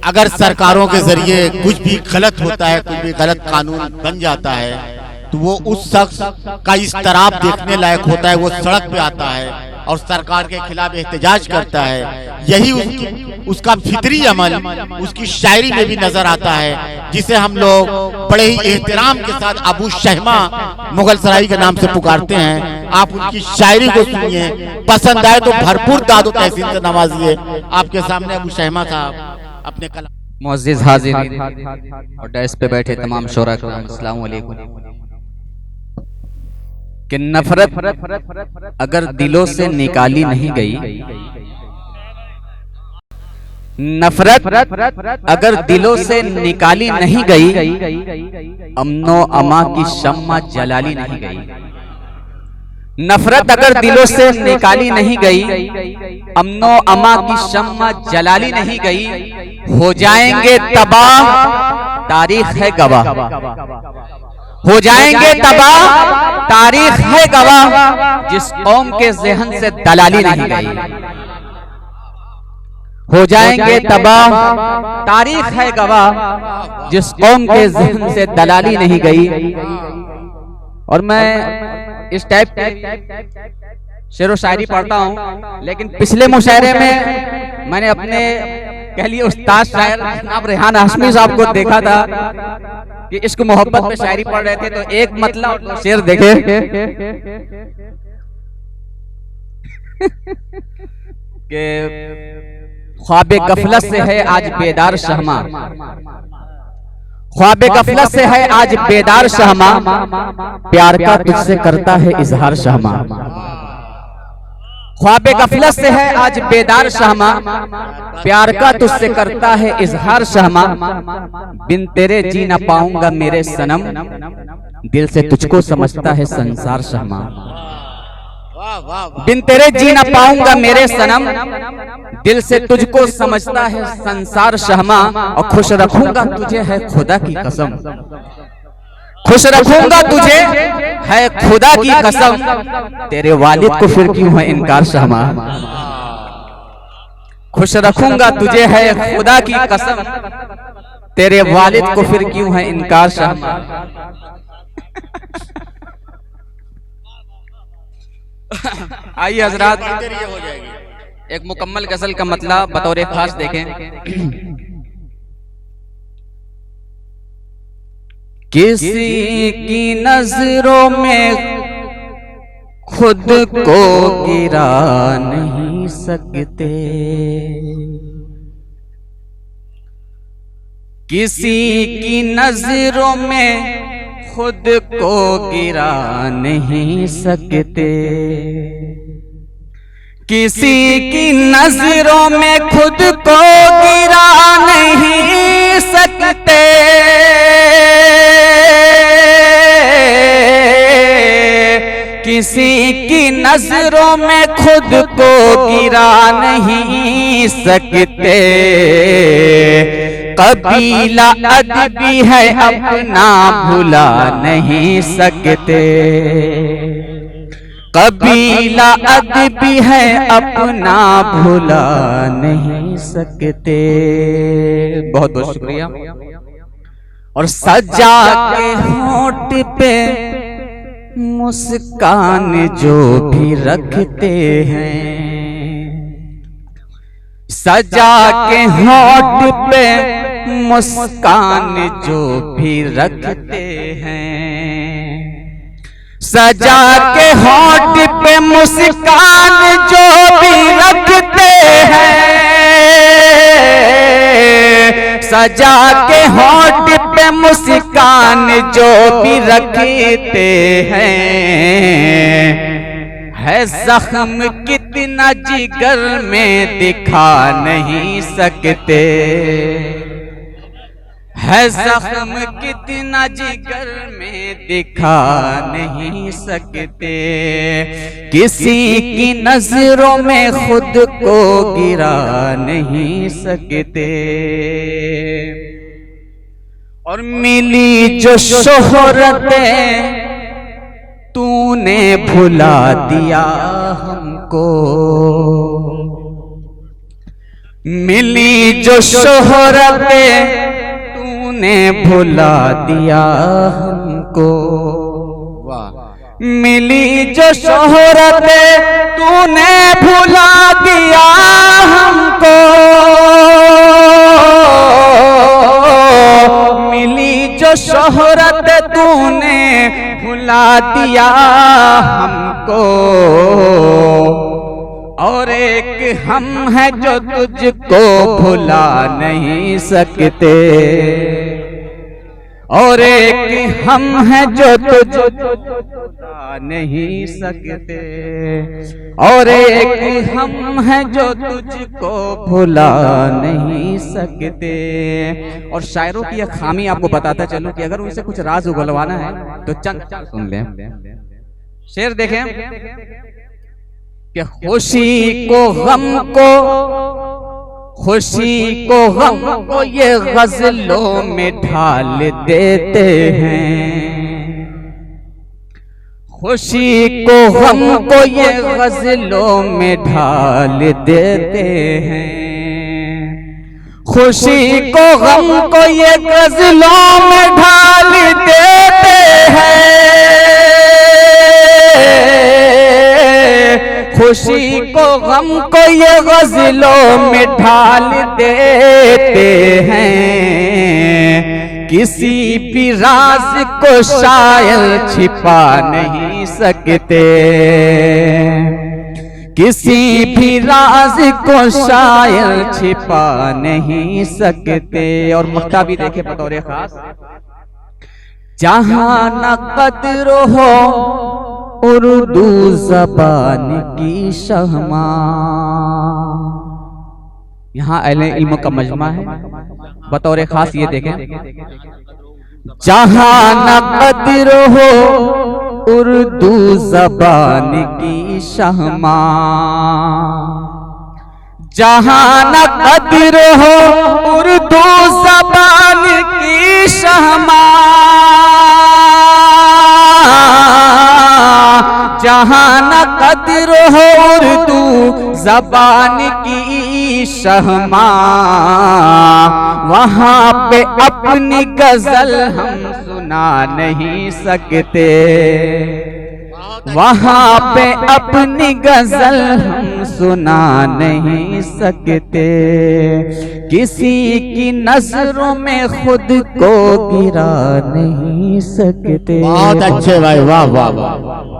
अगर सरकारों के जरिए कुछ भी गलत होता है, कुछ भी गलत कानून बन जाता है, तो वो उस शख्स का इस्तराब देखने लायक होता है। वो सड़क पे आता है और सरकार के खिलाफ एहतजाज करता है। यही उसका फितरी अमल उसकी शायरी में भी नजर आता है, जिसे हम लोग बड़े ही एहतराम के साथ अबू शहमा मुगल सराई के नाम से पुकारते हैं। आप उनकी शायरी को सुनिए, पसंद आए तो भरपूर दादो तहसीन से नवाजिए। आपके सामने अबू शहमा साहब अपने कलाम। मुअज़्ज़िज़ हाज़िरीन और डेस्क पे बैठे तमाम शोरा को अस्सलाम वालेकुम। कि नफरत अगर दिलों से निकाली नहीं गई, नफरत अगर दिलों से निकाली नहीं गई, अमनो अमा की शम्मा जलाली नहीं गई। नफरत अगर दिलों से निकाली नहीं गई, अमनो अमा की शम्मा जलाली नहीं गई, हो जाएंगे तबाह तारीख है गवाह, हो जाएंगे तबाह तारीख है गवाह, जिस कौम के ज़हन से दलाली नहीं गई। हो जाएंगे तबाह तारीख है गवाह, जिस कौम के ज़हन से दलाली नहीं गई। और मैं इस टाइप शेर व शायरी पढ़ता हूँ, लेकिन पिछले मुशायरे में मैंने अपने कह लिए उस्ताद शायर जनाब रेहान हाशमी साहब को देखा था कि इश्क मोहब्बत में शायरी पढ़ रहे थे, तो एक मतलब और दो शेर देखे कि ख्वाबे गफलत से है आज बेदार शहमा, ख्वाबे गफलत से है आज बेदार शहमा, प्यार का तुझसे करता है इजहार शहमा। ख्वाबे गफलत से है आज बेदार शहमा, प्यार का तुझसे करता है इजहार शहमा। बिन तेरे जी ना पाऊंगा मेरे सनम, दिल से तुझको समझता है संसार शहमा। बिन तेरे जी ना पाऊंगा मेरे सनम, दिल से तुझको समझता है संसार शहमा। और खुश रखूंगा तुझे है खुदा की कसम, खुश रखूंगा तुझे है खुदा की कसम, तेरे वालिद को फिर क्यों है इनकार शहमा। खुश रखूंगा तुझे है खुदा की कसम, तेरे वालिद को फिर क्यों है इनकार शहमा। आइए हजरात, एक मुकम्मल गजल का मतलब बतौर खास देखें। किसी की नजरों में खुद को गिरा नहीं सकते, किसी की नजरों में खुद को गिरा नहीं सकते, किसी की नजरों में खुद को गिरा नहीं सकते, किसी की नजरों में खुद को गिरा नहीं सकते। कबीला अदबी है अपना भुला नहीं सकते, कबीला अदबी है अपना भुला नहीं सकते। बहुत बहुत शुक्रिया। और सजा के होंठ पे मुस्कान जो भी रखते हैं, सजा के होंठ पे मुस्कान जो भी रखते हैं, सजा के होंठ पे मुस्कान जो भी रखते हैं, सजा के होंठ पे मुस्कान जो भी रखते हैं। है जख्म कितना जिगर में दिखा नहीं सकते, है जख्म कितना जिगर में दिखा नहीं सकते, किसी की नजरों में खुद को गिरा नहीं सकते। और मिली जो शोहरतें तूने भुला दिया हमको, मिली जो शोहरत तूने भुला दिया हमको, मिली जो शोहरत तूने भुला दिया हमको, मिली जो शोहरत तूने भुला दिया हमको, और एक हम हैं जो तुझको भुला नहीं सकते, और एक हम हैं जो तुझको भुला नहीं सकते, और एक हम हैं जो तुझको भुला नहीं सकते। और शायरों की यह खामी आपको बताता चलूं कि अगर उनसे कुछ राज उगलवाना है तो चंद सुन लें। शेर देखें कि खुशी को गम को, खुशी को गम को ये गजलों में ढाल देते हैं, खुशी को गम को ये गजलों में ढाल देते हैं, खुशी को गम को ये गजलों में ढाल देते हैं, खुशी को गम को ये गजलों में ढाल देते हैं, किसी भी राज को शायर छिपा नहीं सकते, किसी भी राज को शायर छिपा नहीं सकते। और मुक्ता भी देखे बतौर खास, जहां न कद्र हो उर्दू ज़बान की शहमा, यहाँ अहले इल्म का मजमा है, बतौर खास ये देखें, जहां न कद्र हो उर्दू ज़बान की शहमा, जहां न कद्र हो उर्दू ज़बान की शहमा, जहां न कद्र हो उर्दू ज़बान की शहमा, वहां पे अपनी गजल हम सुना नहीं सकते, वहां पे अपनी गजल हम सुना नहीं सकते, किसी की नजरों में खुद को गिरा नहीं सकते। बहुत अच्छे भाई, वाह वाह वाह।